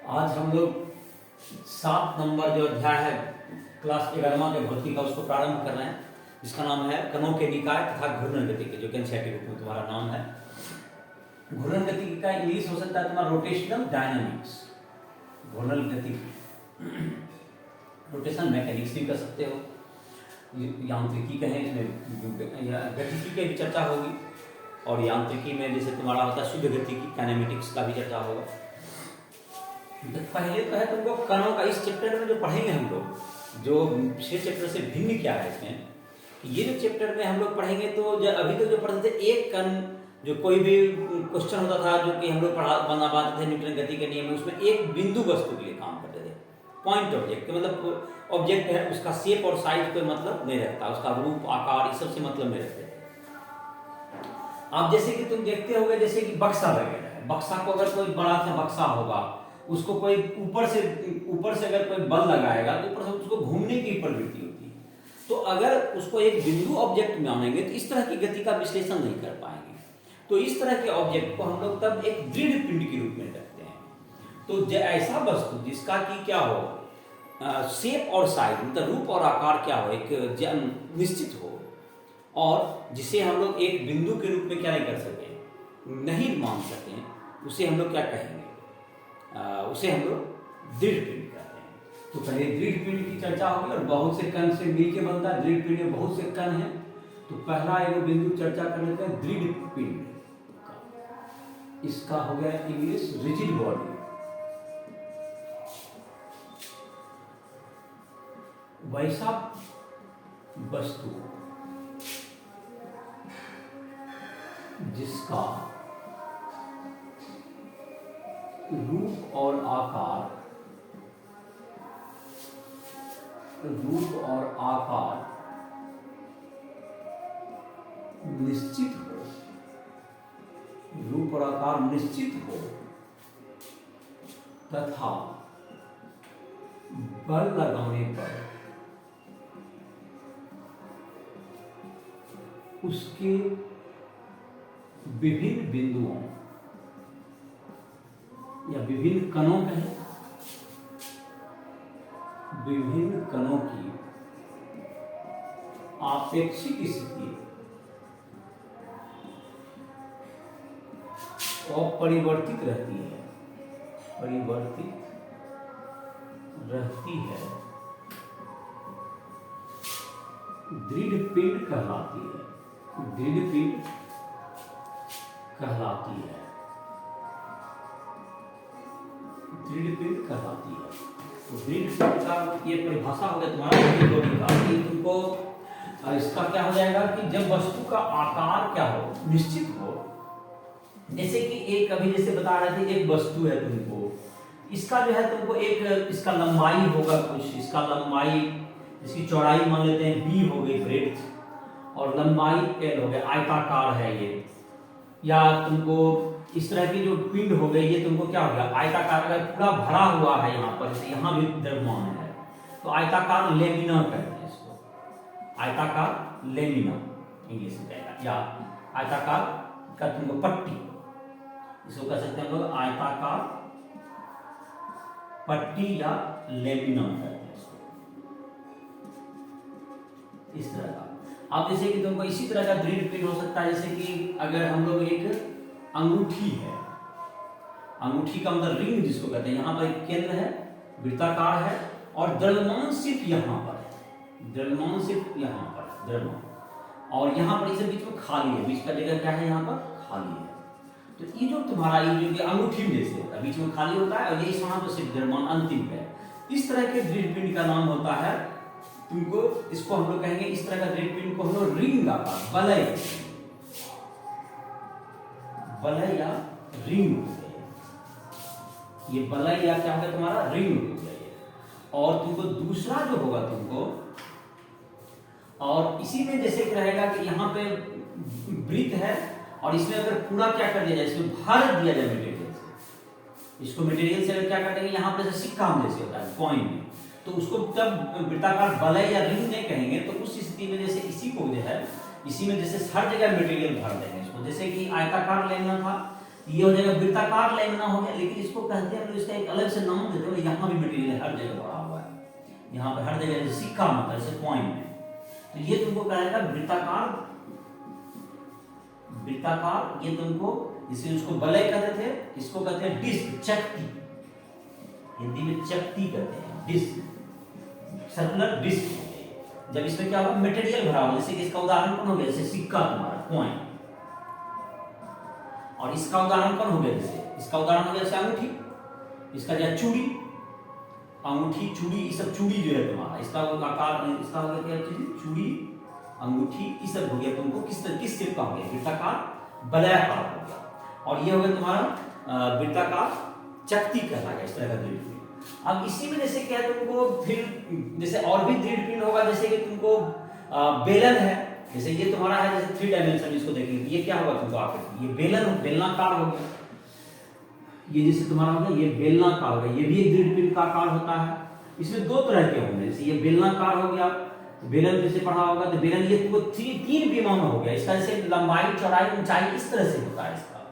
आज हम लोग 7 नंबर जो अध्याय है क्लास 11वां के भौतिकी का उसको प्रारंभ कर रहे हैं, जिसका नाम है कणों के निकाय तथा घूर्णन गतिकी, जो कि एनसीईआरटी बुक में तुम्हारा नाम है। घूर्णन गतिकी का इंग्लिश हो सकता है तुम्हारा रोटेशनल डायनामिक्स। घूर्णन गतिकी रोटेशन मैकेनिक्स भी कर सकते हो, यांत्रिकी कहें, इसमें गतिकी की भी चर्चा होगी, और यांत्रिकी में जैसे तुम्हारा होता है शुद्ध गतिकी, काइनेमेटिक्स का भी चर्चा होगा। तो पहले तो है तुमको कणों का, इस चैप्टर में जो पढ़ेंगे हम लोग, जो पिछले चैप्टर से भिन्न क्या है इसमें, ये जो चैप्टर में हम लोग पढ़ेंगे तो अभी तक जो पढ़ते थे एक कण, जो कोई भी क्वेश्चन होता था जो कि हम लोग बना पाते थे न्यूटन गति के नियम में, उसमें एक बिंदु वस्तु के लिए काम करते थे। पॉइंट ऑब्जेक्ट मतलब ऑब्जेक्ट है, उसका शेप और साइज कोई मतलब नहीं रखता, उसका रूप आकार इस सब से मतलब नहीं रखते। अब जैसे कि तुम देखते होगे, जैसे कि बक्सा वगैरह है, बक्सा को अगर कोई बड़ा सा बक्सा होगा, उसको कोई ऊपर से अगर कोई बल लगाएगा तो ऊपर से उसको घूमने की प्रवृत्ति होती है। तो अगर उसको एक बिंदु ऑब्जेक्ट मानेंगे तो इस तरह की गति का विश्लेषण नहीं कर पाएंगे। तो इस तरह के ऑब्जेक्ट को हम लोग तब एक दृढ़ पिंड के रूप में रखते हैं। तो ऐसा वस्तु जिसका कि क्या हो, शेप और साइज मतलब रूप और आकार क्या हो, एक निश्चित हो, और जिसे हम लोग एक बिंदु के रूप में क्या नहीं कर सके, नहीं मान सके, उसे हम लोग क्या कहेंगे, उसे हम लोग दृढ़ पिंड कहते हैं। तो पहले दृढ़ पिंड की चर्चा होगी, और बहुत से कण से मिलकर बनता है दृढ़ पिंड में बहुत से कण हैं। तो पहला एक बिंदु चर्चा कर लेते हैं दृढ़ पिंड का। इसका हो गया इंग्लिश रिजिड बॉडी। वैसा वस्तु जिसका रूप और आकार निश्चित हो, रूप और आकार निश्चित हो, तथा बल लगाने पर उसके विभिन्न बिंदुओं या विभिन्न कणों कहें, विभिन्न कणों की आपेक्षिक स्थिति अपरिवर्तित रहती है, दृढ़ पिंड कहलाती है, दृढ़ पिंड कहलाती है। तो दृढ़ पिंड का ये परिभाषा हो गया तुम्हारा कि तुमको इसका क्या हो जाएगा कि जब वस्तु का आकार क्या हो, निश्चित हो। जैसे कि एक अभी जैसे बता रहे थे, एक वस्तु है, तुमको इसका जो है तुमको एक इसका लंबाई होगा कुछ, इसका लंबाई, इसकी चौड़ाई मान लेते हैं b हो गई ब्रेड्थ, और लंबाई l हो गया, आयताकार है ये। या तुमको इस तरह की जो पिंड हो गई, ये तुमको क्या हो गया, आयताकार, अगर पूरा भरा हुआ है यहाँ पर, जैसे यहाँ भी द्रव्यमान है, तो आयताकार लेमिना कहते हैं इसको, आयताकार लेमिना इंग्लिश में कहेगा, या आयताकार का तुमको पट्टी, इसको कह सकते हैं हम लोग आयताकार पट्टी या लेमिना कहते हैं इसको, इस तरह का। अब जैसे कि तुमको इसी तरह का दृढ़ पिंड हो सकता है, जैसे कि अगर हम लोग एक अंगूठी है, अंगूठी का मतलब रिंग जिसको कहते हैं, यहाँ पर एक केंद्र है, वृत्ताकार है, और द्रव्यमान सिर्फ यहाँ पर है, द्रव्यमान सिर्फ यहाँ पर है, द्रव्यमान, और यहाँ पर इसे बीच में खाली है, बीच का जगह क्या है, यहाँ पर खाली है। तो ये जो तुम्हारा ये जो अंगूठी में जैसे होता है, बीच में खाली होता है, और ये यहाँ पर सिर्फ द्रव्यमान अंतिम है। इस तरह के दृढ़ पिंड का नाम होता है, तुमको इसको हम लोग कहेंगे, इस तरह का दृढ़ पिंड को हम लोग रिंग आकार, वलय या रिंग हो गया, ये वलय या क्या होगा तुम्हारा, रिंग हो गया। और तुमको दूसरा जो होगा तुमको, और इसी में जैसे रहेगा कि यहाँ पे वृत्त है, और इसमें अगर पूरा क्या कर दिया जाए, इसमें भर दिया जाए मटेरियल से, इसको मटेरियल से अगर क्या कर देंगे, यहाँ पे सिक्का हम जैसे होता है कॉइन में, तो उसको जब वृत्ताकार वलय या रिंग नहीं कहेंगे, तो उस स्थिति में जैसे इसी को जो है, इसी में जैसे हर जगह मटेरियल भर देंगे इसको, जैसे कि आयताकार लेना था, ये हो जाएगा वृत्ताकार लैमिना हो गया, लेकिन इसको कहते हैं हम लोग, इसका एक अलग से नाम देते हैं। यहाँ भी मटेरियल हर जगह बढ़ा हुआ है, यहाँ पर हर जगह सिक्का मतलब जैसे कॉइन में, तो ये तुमको कहेगा वृत्ताकार। वृत्ताकार ये तुमको, इसे उसको वलय कहते थे, इसको कहते हैं डिस्क, चकती, हिंदी में चकती कहते हैं, डिस्क, सर्कुलर डिस्क। जब इसमें क्या होगा, मटेरियल भरा हुआ, जैसे कि इसका उदाहरण कौन हो गया, जैसे सिक्का तुम्हारा कॉइन, और इसका उदाहरण कौन हो गया, जैसे इसका उदाहरण हो गया जैसे अंगूठी, इसका जो चूड़ी, अंगूठी, चूड़ी, ये सब चूड़ी जो है तुम्हारा, इसका आकार, इसका हो गया क्या चीज, चूड़ी, अंगूठी, ये सब हो गया तुमको किस शेप का हो गया, वृत्ताकार, वलयाकार हो गया। और ये हो गया तुम्हारा वृत्ताकार चकती कहलाएगा, इस तरह का दृढ़ पिंड। अब इसी में जैसे क्या तुमको फिर जैसे और भी दृढ़ पिंड होगा, जैसे कि तुमको बेलन है, जैसे ये तुम्हारा है जैसे 3 डायमेंशन, इसको देखेंगे ये क्या होगा तुमको आकृति, ये बेलन, बेलनाकार हो गया, ये जैसे तुम्हारा हो गया ये बेलनाकार हो गया, ये भी एक दृढ़ पिंड का आकार होता है। इसमें 2 तरह के होंगे, जैसे ये बेलनाकार हो गया, बेलन जैसे पढ़ा होगा, तो बेलन ये तुमको 3 बीमा में हो गया, इसका जैसे लंबाई, चौड़ाई, ऊंचाई इस तरह से होता है इसका,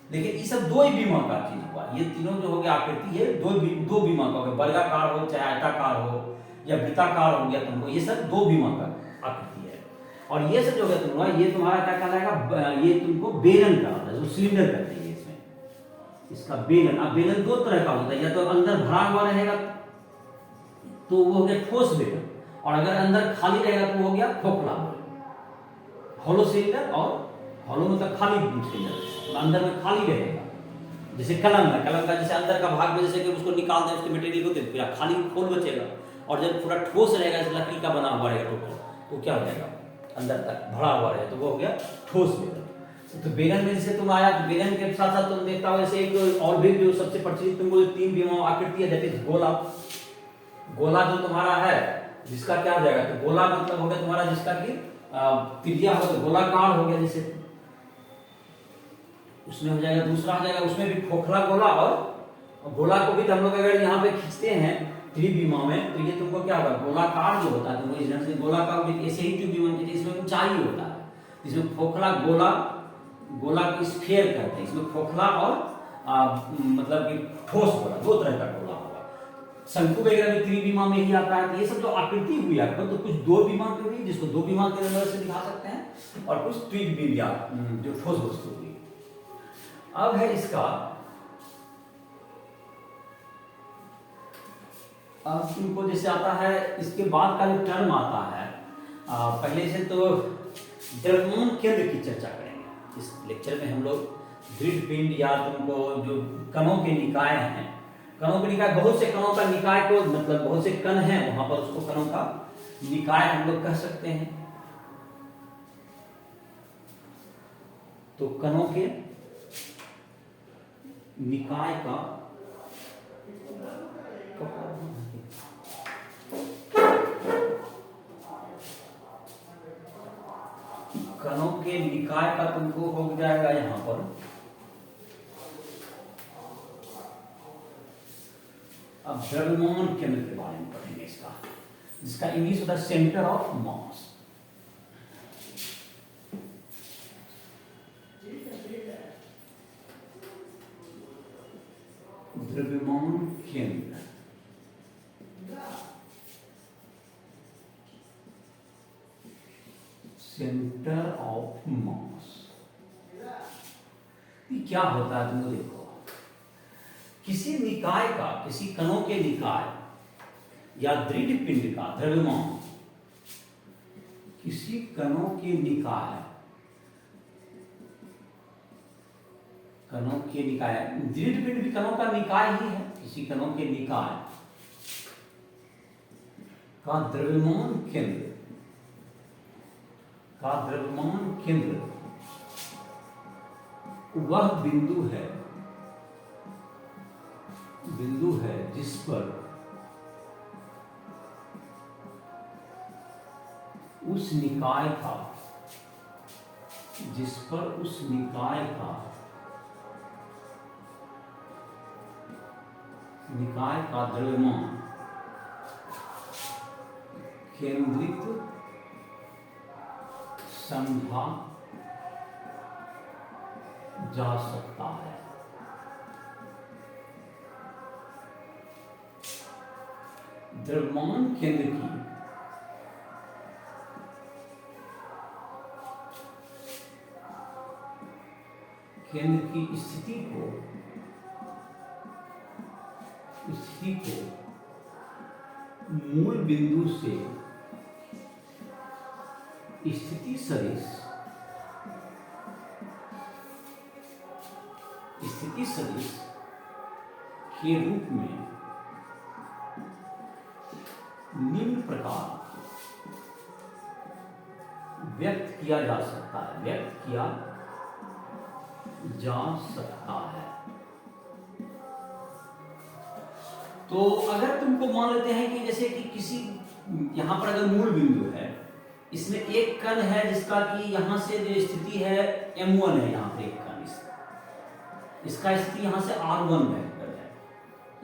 लेकिन ये सब 2 ही बीमा का चीज हुआ, ये तीनों जो हो गया आकृति, ये 2 बीमा का हो गया, वर्गाकार हो चाहे आयताकार हो या वृत्ताकार हो गया तुमको, ये सब 2 बीमा का आकृति है। और ये सब जो है तुमको, ये तुम्हारा क्या कहलाएगा, ये तुमको बेलन कहलाता है, जो सिलेंडर कहते हैं इसमें, इसका बेलन। अब बेलन 2 तरह का होता है, या तो अंदर भरा हुआ रहेगा तो वो हो गया ठोस बेलन, और अगर अंदर खाली रहेगा तो वो हो गया खोखला बेलन। हॉलो सिलेंडर, और हॉलो मतलब खाली सिलेंडर, अंदर में खाली रहेगा, जैसे कलम है, कलम का जैसे अंदर का भाग में जैसे कि उसको निकाल दें, उसके मटेरियल को पूरा खाली खोल बचेगा, और जब पूरा ठोस रहेगा, जैसे लकड़ी का बना हुआ रहेगा टोटल, तो क्या हो जाएगा, अंदर तक भरा हुआ रहेगा, तो वो हो गया ठोस बेलन। तो बेलन में जैसे तुम आया, तो बेलन के साथ साथ तुम देखता हो जैसे एक और भी जो सबसे प्रचलित तुमको 3 बीमा आकृति है, दैट इज गोला। गोला जो तुम्हारा है, जिसका क्या हो जाएगा, तो गोला मतलब हो गया तुम्हारा जिसका कि त्रिज्या हो, गोलाकार हो गया, जैसे उसमें हो जाएगा। दूसरा हो जाएगा, उसमें भी खोखला गोला, और गोला को भी हम लोग अगर यहाँ पे खींचते हैं 3 बीमा में, तो ये तुमको क्या होगा, गोलाकार जो होता है, तुमको इस ढंग से गोलाकार ऐसे ही 2 बीमा में, इसमें ऊंचाई होता है, इसमें खोखला गोला, गोला को स्फीयर कहते हैं, इसमें खोखला और मतलब कि ठोस गोला, 2 तरह का गोला होगा। शंकु वगैरह भी 3 बीमा में ही आता है। तो ये सब जो आकृति हुई आपको, तो कुछ 2 बीमा के हुई, जिसको 2 बीमा के नंबर से दिखा सकते हैं, और कुछ 3 बीमा जो ठोस वस्तु हुई। अब है इसका, अब तुमको जैसे आता है, इसके बाद का जो टर्म आता है, पहले से तो द्रव्यमान केंद्र की चर्चा करेंगे इस लेक्चर में हम लोग। दृढ़ पिंड या तुमको जो कणों के निकाय हैं, कणों के निकाय, बहुत से कणों का निकाय को मतलब बहुत से कण हैं वहां पर, उसको कणों का निकाय हम लोग कह सकते हैं। तो कणों के निकाय का कणों के निकाय का तुमको हो जाएगा यहां पर। अब द्रव्यमान केंद्र के बारे में पढ़ेंगे इसका, जिसका इंग्लिश होता है सेंटर ऑफ मास। द्रव्यमान केंद्र, सेंटर ऑफ मास, ये क्या होता है तुमको देखो। किसी निकाय का, किसी कणों के निकाय या दृढ़ पिंड का द्रव्यमान, किसी कणों के निकाय, कणों के निकाय, दृढ़ पिंड भी कणों का निकाय ही है, किसी कणों के निकाय का द्रव्यमान केंद्र, का द्रव्यमान केंद्र वह बिंदु है, बिंदु है जिस पर उस निकाय का, जिस पर उस निकाय का, निकाय का द्रव्यमान केंद्रित समझा जा सकता है। द्रव्यमान केंद्र की स्थिति को मूल बिंदु से स्थिति सदिश के रूप में निम्न प्रकार व्यक्त किया जा सकता है। तो अगर तुमको मान लेते हैं कि जैसे कि किसी यहां पर अगर मूल बिंदु है, इसमें एक कण है जिसका कि यहां से जो स्थिति है m1 है, यहां पर एक कण इसका स्थिति यहां से r1 वेक्टर है।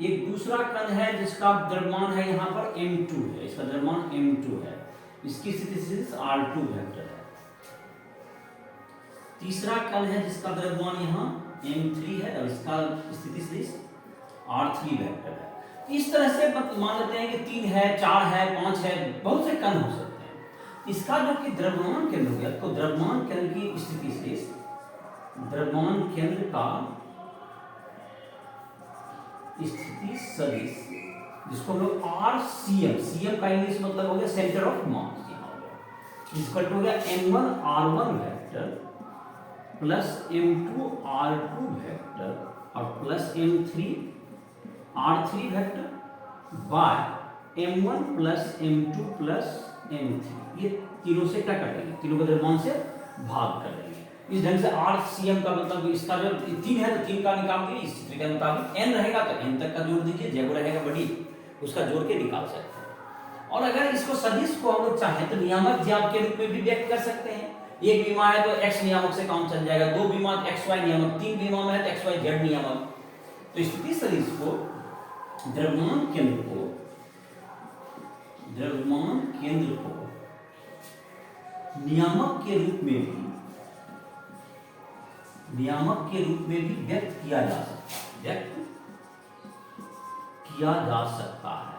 एक दूसरा कण है जिसका द्रव्यमान है यहां पर m2 है, इसका द्रव्यमान m2 है, इसकी स्थिति r2 वेक्टर है। तीसरा कण है जिसका द्रव्यमान यहां m3 है और इसका स्थिति r3 वेक्टर है। इस तरह से मान लेते हैं कि 3 है, 4 है, 5 है, बहुत से कण हो सकते हैं। इसका जो कि द्रव्यमान केंद्र हो गया, तो द्रव्यमान केंद्र की स्थिति से द्रव्यमान केंद्र का स्थिति सदिश, जिसको हम लोग RCM का इंग्लिश मतलब हो गया सेंटर ऑफ मास, इसका हो गया m1 r1 vector plus m2 r2 vector और plus m3 r3 vector by m1 plus m2 plus m3, ये तीनों से क्या करेंगे, तीनों के द्रव्यमान से भाग कर देंगे। इस ढंग से RCM का मतलब इसका जो 3 है तो 3 का निकाल दिए, इस सूत्र के मुताबिक n रहेगा तो n तक का जोड़ दीजिए, जब रहेगा बड़ी उसका जोड़ के निकाल सकते हैं। और अगर इसको सदिश को हम लोग चाहें तो नियामक ज्याप के रूप में भी व्यक्त कर सकते हैं। एक विमा है तो x नियामक से काम चल जाएगा, 2 विमा xy नियामक, 3 विमा में है तो xy z नियामक। तो स्थिति सदिश को द्रव्यमान केंद्र को नियामक के रूप में भी व्यक्त किया जा सकता है।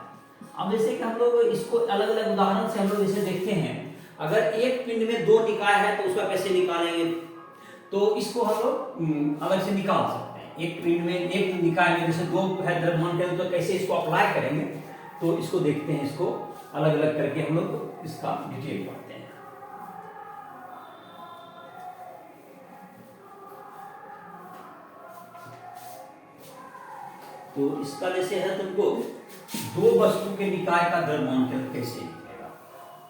अब जैसे कि हम लोग इसको अलग अलग उदाहरण से हम लोग जैसे देखते हैं, अगर एक पिंड में 2 निकाय है तो उसका कैसे निकालेंगे, तो इसको हम लोग अलग से निकाल सकते हैं। एक पिंड में एक निकाय में जैसे 2 है द्रव्यमान केंद्र, तो कैसे इसको अप्लाई करेंगे, तो इसको देखते हैं, इसको अलग अलग करके हम लोग इसका डिटेल पढ़ते हैं। तो इसका जैसे है तुमको 2 वस्तु के निकाय का द्रव्यमान केंद्र कैसे निकलेगा,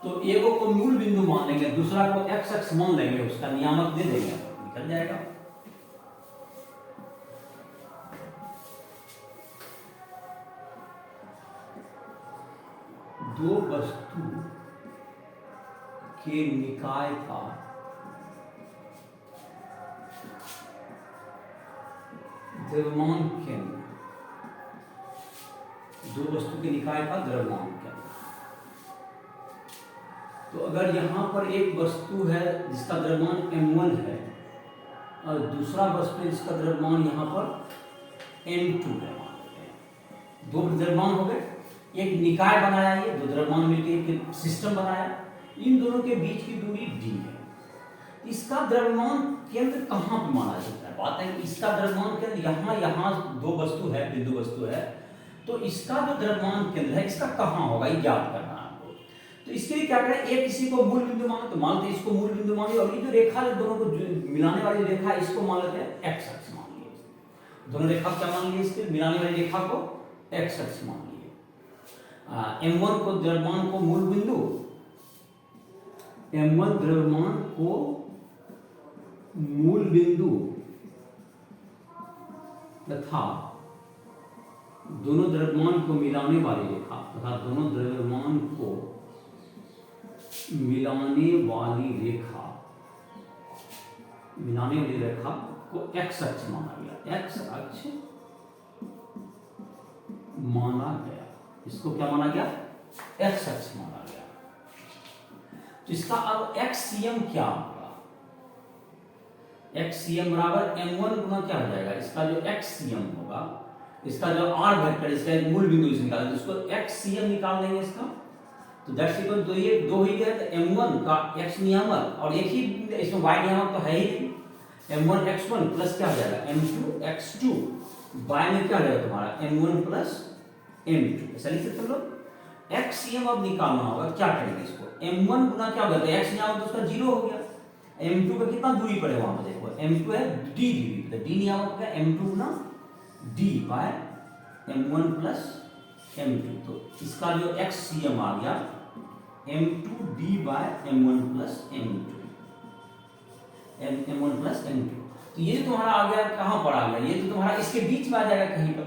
तो एक को मूल बिंदु मान लेंगे, दूसरा को x अक्ष मान लेंगे, उसका नियामक दे देंगे, निकल जाएगा। दो वस्तु के निकाय का द्रव्यमान केंद्र, 2 वस्तु के निकाय का द्रव्यमान केंद्र। तो अगर यहां पर एक वस्तु है जिसका द्रव्यमान m1 है और दूसरा वस्तु जिसका द्रव्यमान यहां पर m2 है, 2 द्रव्यमान हो गए, एक निकाय बनाया, ये 2 द्रव्यमान मिलकर एक सिस्टम बनाया, इन दोनों के बीच की दूरी d है। इसका द्रव्यमान केंद्र कहां पर माना जाता है, बात है कि इसका द्रव्यमान केंद्र यहां 2 वस्तु है, बिंदु वस्तु है, तो इसका जो द्रव्यमान केंद्र है इसका कहां होगा ये ज्ञात करना है आपको। तो इसके लिए क्या करें, एक किसी को मूल बिंदु मानो, तो मानते हैं इसको मूल बिंदु मानिए, और ये जो रेखा जो दोनों को मिलाने वाली रेखा इसको मान लेते हैं x अक्ष मान लिए, दोनों रेखा क्या मान लिए, इसके मिलाने वाली रेखा को x अक्ष मान लिए। m1 को द्रव्यमान को मूल बिंदु, m1 द्रव्यमान को मूल बिंदु तथा दोनों द्रव्यमान को मिलाने वाली रेखा तथा दोनों द्रव्यमान को मिलाने वाली रेखा को x अक्ष माना गया, x अक्ष माना गया, इसको क्या माना गया, x अक्ष माना गया। तो इसका अब xcm क्या होगा, xcm बराबर m1 गुना क्या हो जाएगा, इसका जो xcm होगा इसका जो आर वेक्टर, इसका एक मूल बिंदु इसे निकालना है, तो इसको xcm निकाल देंगे इसका। तो दैट्स इक्वल, तो ये दो ही है, तो m1 का x नियामक और एक ही इसमें y नियामक तो है ही नहीं, m1 x1 प्लस क्या हो जाएगा m2 x2, y में क्या हो जाएगा तुम्हारा m1 प्लस m2। ऐसा लिख सकते हो लोग। xcm अब निकालना होगा, क्या करेंगे इसको, m1 गुना क्या होगा, तो x नियामक तो उसका 0 हो गया, m2 का कितना दूरी पड़ेगा वहां पर देखो, m2 है d दूरी, तो d नियामक है m2 गुना d bye m1 plus m2। तो इसका जो xcm आ गया m2 d bye m1 plus m2, m1 plus m2। तो ये तुम्हारा आ गया, कहां पर आ गया, ये तो तुम्हारा इसके बीच में आ जाएगा कहीं पर,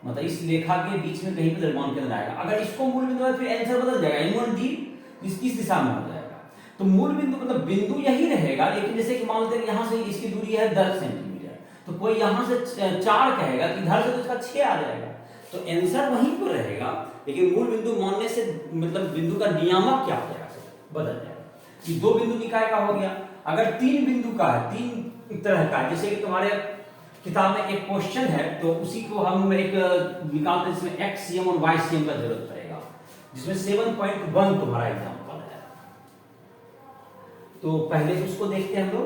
मतलब इस रेखा के बीच में कहीं पर द्रव्यमान के अंदर आएगा। अगर इसको मूल बिंदु है फिर आंसर बदल जाएगा, m1 d किस दिशा में हो जाएगा, तो मूल बिंदु मतलब बिंदु यही रहेगा, लेकिन जैसे कि मान लेते हैं यहां से इसकी दूरी है 10 सेंटीमीटर, तो कोई यहां से 4 कहेगा कि इधर से तो इसका 6 आ जाएगा, तो आंसर वहीं पर रहेगा, लेकिन मूल बिंदु मानने से मतलब बिंदु का नियामक क्या हो जाएगा, बदल जाएगा। ये दो बिंदु निकाय का हो गया। अगर तीन बिंदु का है, तीन तरह का, जैसे कि तुम्हारे किताब में एक क्वेश्चन है, तो उसी को हम एक निकालते हैं, जिसमें xcm और ycm का जरूरत पड़ेगा, जिसमें 7.1 तुम्हारा एग्जांपल है। तो पहले उसको देखते हैं हम लोग,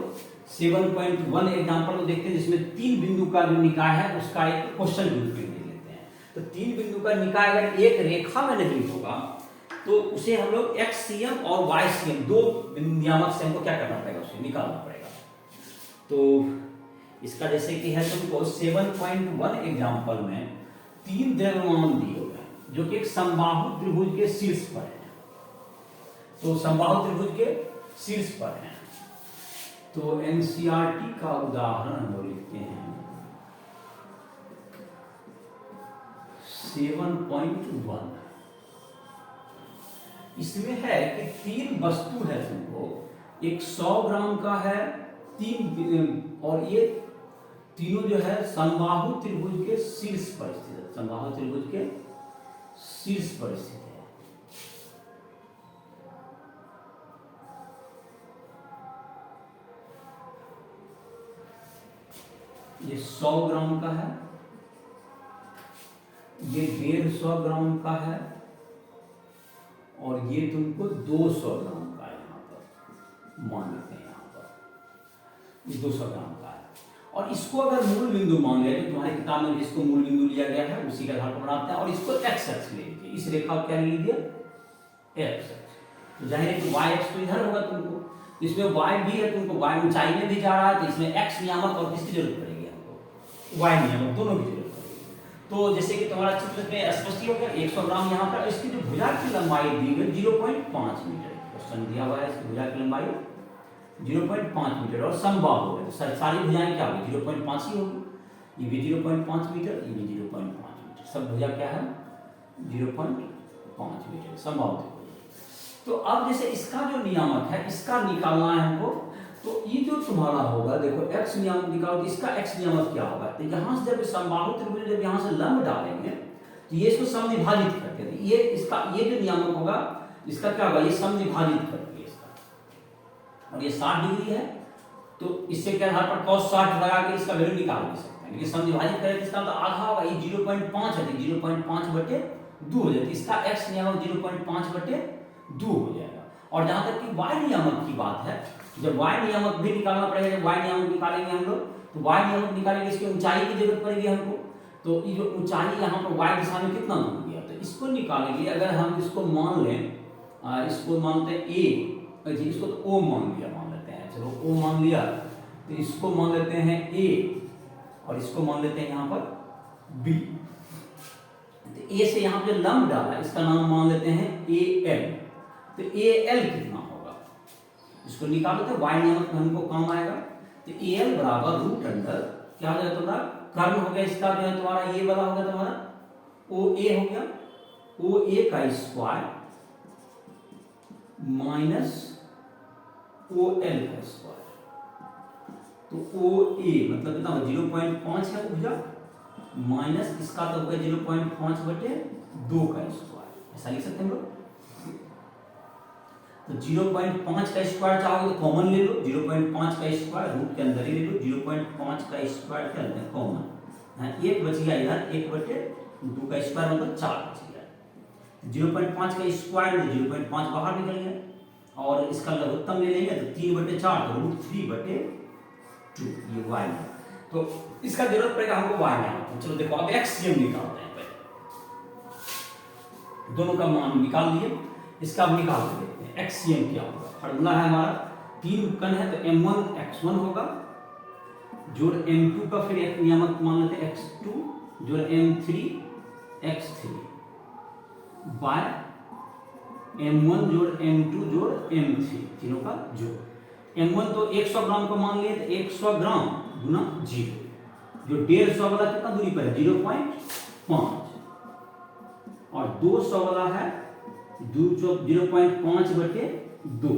7.1 एग्जांपल को देखते हैं, जिसमें तीन बिंदु का जो निकाय है उसका एक क्वेश्चन के रूप में ले लेते हैं। तो तीन बिंदु का निकाय अगर एक रेखा में नहीं होगा तो उसे हम लोग xcm और ycm दो नियामक से हमको क्या करना पड़ेगा, उसे निकालना पड़ेगा। तो इसका जैसे कि है तुमको 7.1 एग्जांपल में तीन द्रव्यमान दिए हुए हैं जो कि एक समबाहु त्रिभुज के शीर्ष पर है, तो समबाहु त्रिभुज के शीर्ष पर है। तो एनसीईआरटी का उदाहरण हम लिखते हैं 7.1। इसमें है कि तीन वस्तु है तुमको, एक 100 ग्राम का है, तीन, और ये तीनों जो है समबाहु त्रिभुज के शीर्ष पर स्थित है, समबाहु त्रिभुज के शीर्ष पर स्थित है। ये 100 ग्राम का है, ये 150 ग्राम का है, और ये तुमको 200 ग्राम का है, यहाँ पर मान लेते हैं, यहाँ पर ये 200 ग्राम का है। और इसको अगर मूल बिंदु मान लिया, तुम्हारी किताब में जिसको मूल बिंदु लिया गया है उसी के आधार पर बनाते हैं, और इसको x अक्ष ले लीजिए, इस रेखा को क्या ले लीजिए x अक्ष। तो जाहिर है कि y अक्ष तो इधर होगा तुमको, इसमें y भी है, तुमको y ऊंचाई में भी जा रहा है, तो इसमें x नियामक और किसकी जरूरत पड़ेगी हमको, y नियामक, दोनों की जरूरत पड़ेगी। तो जैसे कि तुम्हारा चित्र में स्पष्ट हो गया, 100 ग्राम यहाँ पर, इसकी जो भुजा की लंबाई दी गई 0.5 मीटर, क्वेश्चन दिया हुआ है, इसकी भुजा की लंबाई 0.5 मीटर और समबाहु है, तो सारी भुजाएं क्या होगी 0.5 ही होगी, ये भी 0.5 मीटर, ये भी 0.5 मीटर, सब भुजा क्या है 0.5 मीटर समबाहु त्रिभुज। तो अब जैसे इसका जो नियामक है इसका निकालना है हमको, तो ये जो तुम्हारा होगा देखो x नियामक निकालो, तो इसका x नियामक क्या होगा, तो यहां से जब समबाहु त्रिभुज जब यहां से लंब डालेंगे तो ये इसको समविभाजित करके, ये इसका ये जो नियामक होगा इसका क्या होगा, ये समविभाजित करके इसका, और ये 60 डिग्री है, तो इससे के आधार पर cos 60 लगा के इसका वैल्यू निकाल भी सकते हैं, लेकिन समविभाजित करें इसका तो आधा होगा, ये 0.5 है, 0.5/2 हो जाएगा, इसका x नियामक 0.5/2 हो जाएगा। और जहां तक कि y नियामक की बात है, जब y नियामक भी निकालना पड़ेगा, जब y नियामक निकालेंगे हम लोग, तो y नियामक निकालेंगे, इसकी ऊंचाई की जरूरत पड़ेगी हमको, तो ये जो ऊंचाई यहाँ पर y दिशा में कितना दूर गया, तो इसको निकालने के लिए अगर हम इसको मान लें, इसको मानते हैं a, इसको तो o मान लिया, मान लेते हैं, चलो o मान लिया, तो इसको मान लेते हैं a, और इसको मान लेते हैं यहाँ पर b। तो a से यहाँ पे लंब डाला, इसका नाम मान लेते हैं al, तो al कितना होगा, इसको निकाल लेते हैं, y नियमक में हमको काम आएगा, तो al बराबर रूट अंडर क्या हो जाएगा तुम्हारा, कर्ण हो गया इसका जो है तुम्हारा, ये वाला हो गया तुम्हारा OA हो गया, OA का स्क्वायर माइनस OL का स्क्वायर, तो OA मतलब कितना होगा 0.5 है भुजा, माइनस इसका तो होगा 0.5/2 का स्क्वायर, ऐसा लिख सकते हैं हम लोग। तो 0.5 का स्क्वायर चाहोगे तो कॉमन ले लो, 0.5 का स्क्वायर रूट के अंदर ही ले लो, 0.5 का स्क्वायर क्या लेते हैं कॉमन, हाँ, 1 बच गया इधर, 1/2 का स्क्वायर मतलब 4 बच गया। 0.5 का स्क्वायर में 0.5 बाहर निकल गया और इसका लघुत्तम ले लेंगे तो 3/4 तो √3/2 ये y है। तो इसका जरूरत पड़ेगा हमको y में। चलो देखो अब एक्ससीएम निकालते हैं, पहले दोनों का मान निकाल लिए, इसका अब निकाल के देखते हैं एक्ससीएम क्या होगा। फार्मूला है हमारा 3 उपकरण है तो m1 x1 होगा जोड़ m2 का फिर एक नियामक मान लेते हैं x2 जोड़ m3 x3 बाय m1 जोड़ m2 जोड़ m3 तीनों का जोड़। m1 तो 100 ग्राम को मान लिए तो 100 ग्राम गुना 0 जो 150 वाला कितना दूरी पर है 0.5 और 200 वाला है 0.5 बटे 2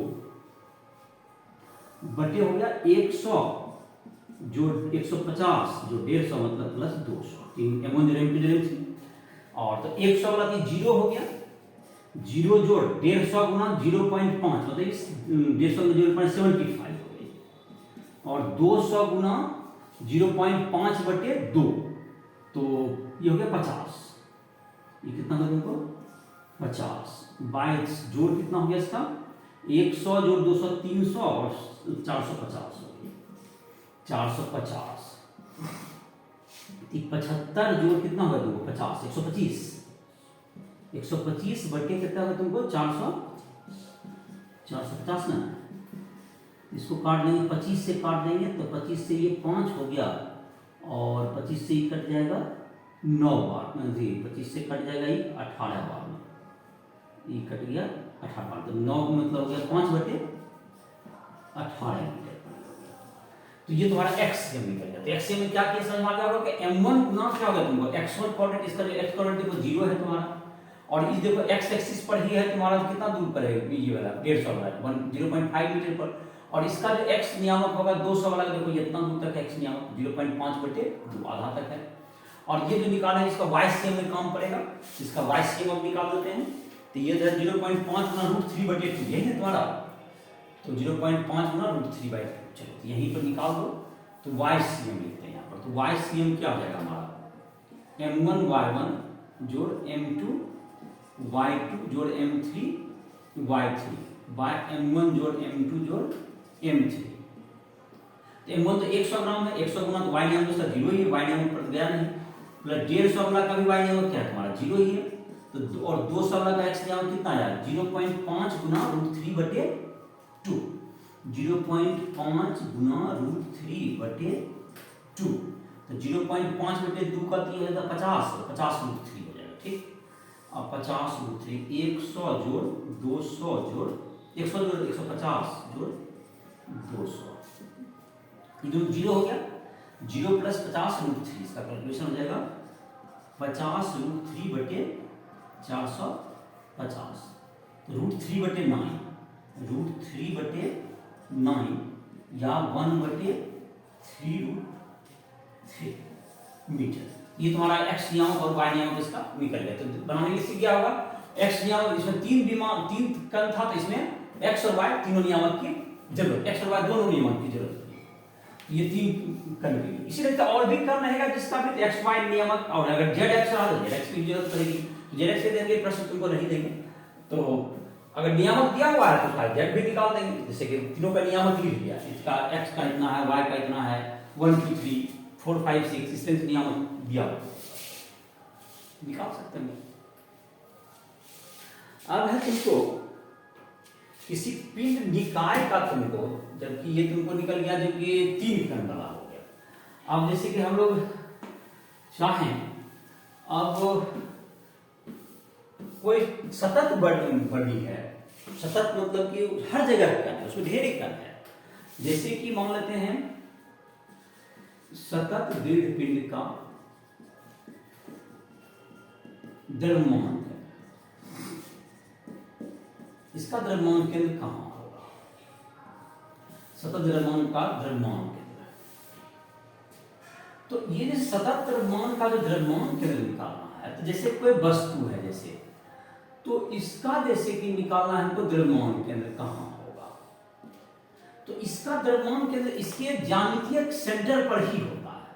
बटे हो गया 100 जो 150 जो 150 मतलब प्लस 200 m1 जोड़ m2 जोड़ m3 और तो 100 वाला की 0 हो गया 0 जोड़ 150 गुना 0.5 मतलब 150 में 0.75 हो गई और 200 गुना 0.5 बटे 2 तो ये हो गया 50। ये कितना हो गया तुमको 50 22 जोड़ कितना हो गया इसका 100 जोड़ 200 300 और 450 हो गया 450। 75 जोड़ कितना होगा तुमको 50 125 125 बटे कितना होगा तुमको 450 ना। इसको काट देंगे 25 से काट देंगे तो 25 से ये 5 हो गया और 25 से ये कट जाएगा 9 बार में 25 से कट जाएगा ये 18 बार में ये कट गया 18 बार तो 9 मतलब हो गया 5 बटे 18 मीटर। तो ये तुम्हारा एक्ससीएम निकल गया। तो एक्ससीएम में क्या किया समझ में आ गया होगा कि m1 गुना क्या होगा तुमको x1 कोऑर्डिनेट इसका जो x कोऑर्डिनेट देखो 0 है तुम्हारा और इस देखो x एक्सिस पर ही है तुम्हारा कितना दूर पर है ये वाला 150 वाला 0.5 मीटर पर और इसका जो x नियामक होगा 200 वाला देखो ये इतना दूर तक है x नियामक 0.5 बटे 2 आधा तक है और ये जो निकाला है इसका ycm में काम पड़ेगा इसका ycm हम निकाल देते हैं। तो ये 0.5 गुना √3/2 यही है तुम्हारा तो 0.5 गुना √3/2 चलो तो यहीं पर निकाल दो तो ycm लिखते हैं यहाँ पर। तो ycm क्या हो जाएगा हमारा m1 y1 जोड़ m2 y2 जोड़ m3 y3 बाय m1 जोड़ m2 जोड़ m3। तो m1 तो 100 ग्राम है 100 गुना तो y नियम उसका 0 ही है y नियम पर गया नहीं प्लस 150 वाला का भी y नियम क्या है तुम्हारा 0 ही है तो और 200 वाला का x नियम कितना आया 0.5 गुना √3/2 0.5 गुना √3/2 तो 0.5/2 का तो ये 50 √3 हो जाएगा ठीक। अब 50 √3 100 जोड़ 200 जोड़ 100 जोड़ 150 जोड़ 200 ये दोनों 0 हो गया 0 प्लस 50 √3 इसका कैलकुलेशन हो जाएगा 50 √3/450 तो √3/9 √3/9 या 1/3√3 मीटर। ये तुम्हारा x नियामक और y नियामक इसका निकल गया। तो बनाने के लिए सीख गया होगा x नियामक इसमें 3 कण था तो इसमें x और y तीनों नियामक की जरूरत x और y दोनों नियामक की जरूरत है ये 3 कण की। इसी तरह और भी कण रहेगा जिसका भी x y नियामक और अगर z x रहा तो z x की जरूरत पड़ेगी z x से देंगे प्रश्न तुमको नहीं देंगे तो अगर नियामक दिया हुआ है तो उसका z भी निकाल देंगे जैसे कि तीनों का नियामक लिख दिया इसका x का इतना है y का इतना है 1 2 3 4 5 6 इस तरह से नियामक दिया निकाल सकते हैं। अब है तुमको किसी पिंड निकाय का तुमको जबकि ये तुमको निकल गया जबकि 3 कण वाला हो गया। अब जैसे कि हम लोग चाहें अब कोई सतत बड़ी है सतत मतलब कि हर जगह कण है उसमें ढेर कण है जैसे कि मान लेते हैं सतत दृढ़ पिंड का द्रव्यमान इसका द्रव्यमान केंद्र कहां होगा सतत द्रव्यमान का द्रव्यमान केंद्र तो ये जो सतत द्रव्यमान का जो द्रव्यमान केंद्र निकालना है तो जैसे कोई वस्तु है जैसे तो इसका जैसे कि निकालना है हमको द्रव्यमान केंद्र कहां होगा तो इसका द्रव्यमान केंद्र इसके ज्यामितीय सेंटर पर ही होता है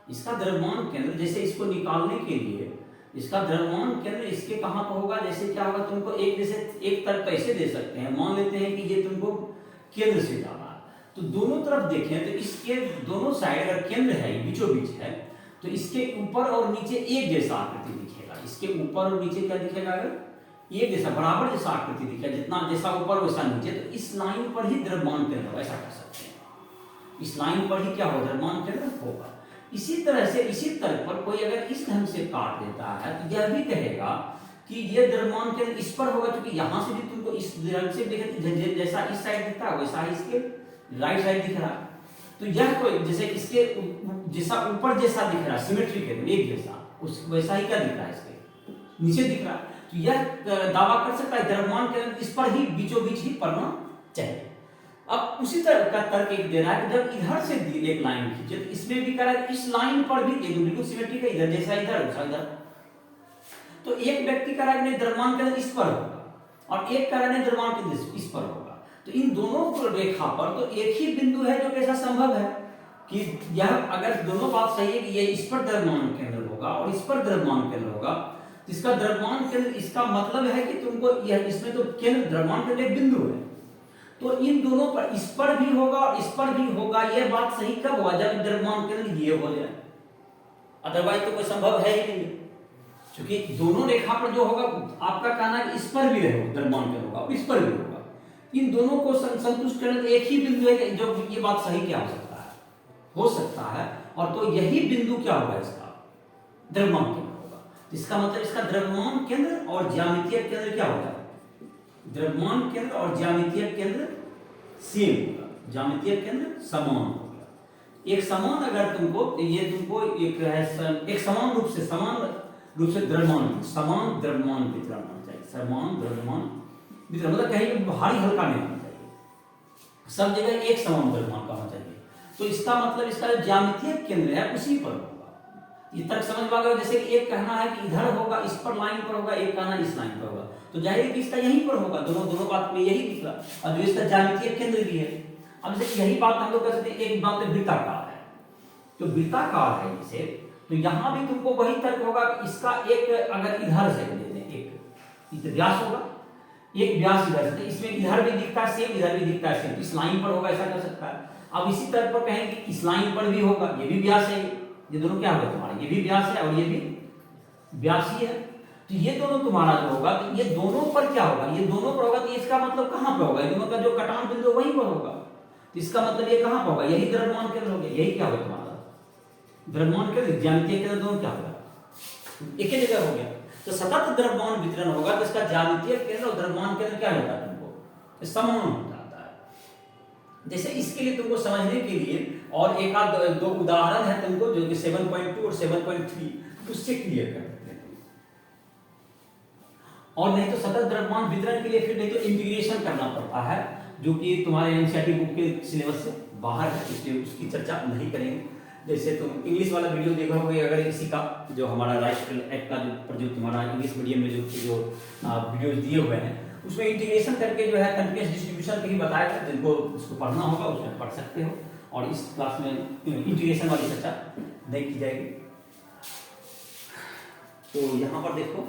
इसका द्रव्यमान केंद्र, जैसे इसको निकालने के लिए इसका द्रव्यमान केंद्र इसके कहाँ पर होगा, जैसे क्या होगा, तुमको एक जैसे एक तर्क कैसे दे सकते हैं, मान लेते हैं कि ये तुमको केंद्र से जाना है, तो दोनों तरफ देखें तो इसके दोनों साइड अगर केंद्र है, बीचों बीच है, तो इसके ऊपर और नीचे एक जैसा आकृति दिखेगा। इसके ऊपर और नीचे क्या दिखेगा, अगर एक जैसा बराबर जैसा आकृति दिखेगा, जितना जैसा ऊपर वैसा नीचे, तो इस लाइन पर ही द्रव्यमान केंद्र, ऐसा कर सकते हैं, इस लाइन पर ही क्या होगा, द्रव्यमान केंद्र होगा। इसी तरह से इसी तर्क पर कोई अगर इस ढंग से काट देता है तो यह भी कहेगा कि ये द्रव्यमान केंद्र इस पर होगा, क्योंकि यहां से भी तुमको इस ढंग से देखे, जैसा इस साइड दिखता है वैसा ही इसके राइट साइड दिख रहा है। तो यह कोई जैसे इसके जैसा ऊपर जैसा दिख रहा है, सिमेट्री के एक जैसा, उस वैसा ही क्या दिख रहा है, इसके नीचे दिख रहा है। तो यह दावा कर सकता है द्रव्यमान केंद्र इस पर ही बीचों बीच ही पड़ना चाहिए। अब उसी तरह का तर्क एक दे रहा है कि जब इधर से एक लाइन खींचे तो इसमें भी कह रहा है इस लाइन पर भी बिल्कुल सिमेट्रिक है, इधर जैसा इधर वैसा इधर। तो एक व्यक्ति कह रहा है द्रव्यमान केंद्र इस पर होगा और एक कह रहा है द्रव्यमान केंद्र इस पर होगा। तो इन दोनों रेखा पर तो एक ही बिंदु है जो कैसा संभव है कि यह अगर दोनों बात सही है कि ये इस पर द्रव्यमान केंद्र होगा और इस पर द्रव्यमान केंद्र होगा, तो इसका द्रव्यमान केंद्र, इसका मतलब है कि तुमको यह इसमें तो केंद्र द्रव्यमान केंद्र एक बिंदु है, तो इन दोनों पर, इस पर भी होगा और इस पर भी होगा। यह बात सही कब हुआ, जब द्रव्यमान केंद्र ये हो जाए, अदरवाइज तो कोई संभव है ही नहीं, क्योंकि दोनों रेखा पर जो होगा, आपका कहना है कि इस पर भी रहेगा द्रव्यमान केंद्र होगा और इस पर भी होगा, इन दोनों को संतुष्ट करने एक ही बिंदु है जो ये बात सही क्या हो सकता है, और तो यही बिंदु क्या होगा, इसका द्रव्यमान केंद्र होगा। इसका मतलब इसका द्रव्यमान केंद्र और ज्यामितीय केंद्र क्या होगा, द्रव्यमान केंद्र और ज्यामितीय केंद्र सेम होगा, ज्यामितीय केंद्र समान होगा। एक समान अगर तुमको ये तुमको एक समान रूप से द्रव्यमान, समान द्रव्यमान वितरण होना चाहिए, समान द्रव्यमान वितरण मतलब कहीं भारी हल्का नहीं होना चाहिए, सब जगह एक समान द्रव्यमान का होना चाहिए। तो इसका मतलब इसका जो ज्यामितीय केंद्र है उसी पर होगा। ये तक समझ में आ गया, जैसे कि एक कहना है कि इधर होगा, इस पर लाइन पर होगा, एक कहना इस लाइन पर होगा, तो जाहिर है कि इसका यहीं पर होगा, दोनों बात में यही दिख रहा, और जो इसका ज्यामितीय केंद्र भी है। अब जैसे यही बात हम लोग कर सकते हैं, एक बात है वृत्ताकार है, तो वृत्ताकार है इसे, तो यहां भी तुमको वही तर्क होगा, इसका एक अगर इधर से ले लें, एक व्यास होगा, एक व्यास इधर से, इसमें इधर भी दिखता है सेम, इधर भी दिखता है सेम, इस लाइन पर होगा, ऐसा कर सकता है। अब इसी तर्क पर कहेंगे इस लाइन पर भी होगा, ये भी व्यास है, ये दोनों क्या होगा तुम्हारा, ये भी व्यास है और ये भी व्यास ही है, तो ये दोनों तुम्हारा जो होगा, तो ये दोनों पर क्या होगा, ये दोनों पर होगा, तो इसका मतलब कहां पर होगा, दोनों का जो कटान बिंदु वहीं पर होगा, तो इसका मतलब ये कहां पर होगा, यही द्रव्यमान केंद्र होगा, यही क्या होगा तुम्हारा द्रव्यमान केंद्र, ज्यामितीय केंद्र दोनों क्या होगा, एक ही जगह हो गया। तो सतत द्रव्यमान वितरण होगा, तो इसका ज्यामितीय केंद्र और द्रव्यमान केंद्र क्या होता है, तुमको समान हो जाता है। जैसे इसके लिए तुमको समझने के लिए और एक आध दो उदाहरण है तुमको, जो कि 7.2 और 7.3 उससे क्लियर कर देते हैं। और नहीं तो सतत द्रव्यमान वितरण के लिए फिर नहीं तो इंटीग्रेशन करना पड़ता है, जो कि तुम्हारे एनसीईआरटी बुक के सिलेबस से बाहर है, इसलिए उसकी चर्चा नहीं करेंगे। जैसे तुम इंग्लिश वाला वीडियो देखा होगे, अगर इसी का जो हमारा राष्ट्रीय एक्ट का जो तुम्हारा इंग्लिश मीडियम में जो वीडियोज दिए हुए हैं, उसमें इंटीग्रेशन करके जो है कंटीन्यूअस डिस्ट्रीब्यूशन के ही बताया था, जिनको उसको पढ़ना होगा उसमें पढ़ सकते हो, और इस क्लास में इंटीग्रेशन वाली चर्चा नहीं की जाएगी। तो यहाँ पर देखो,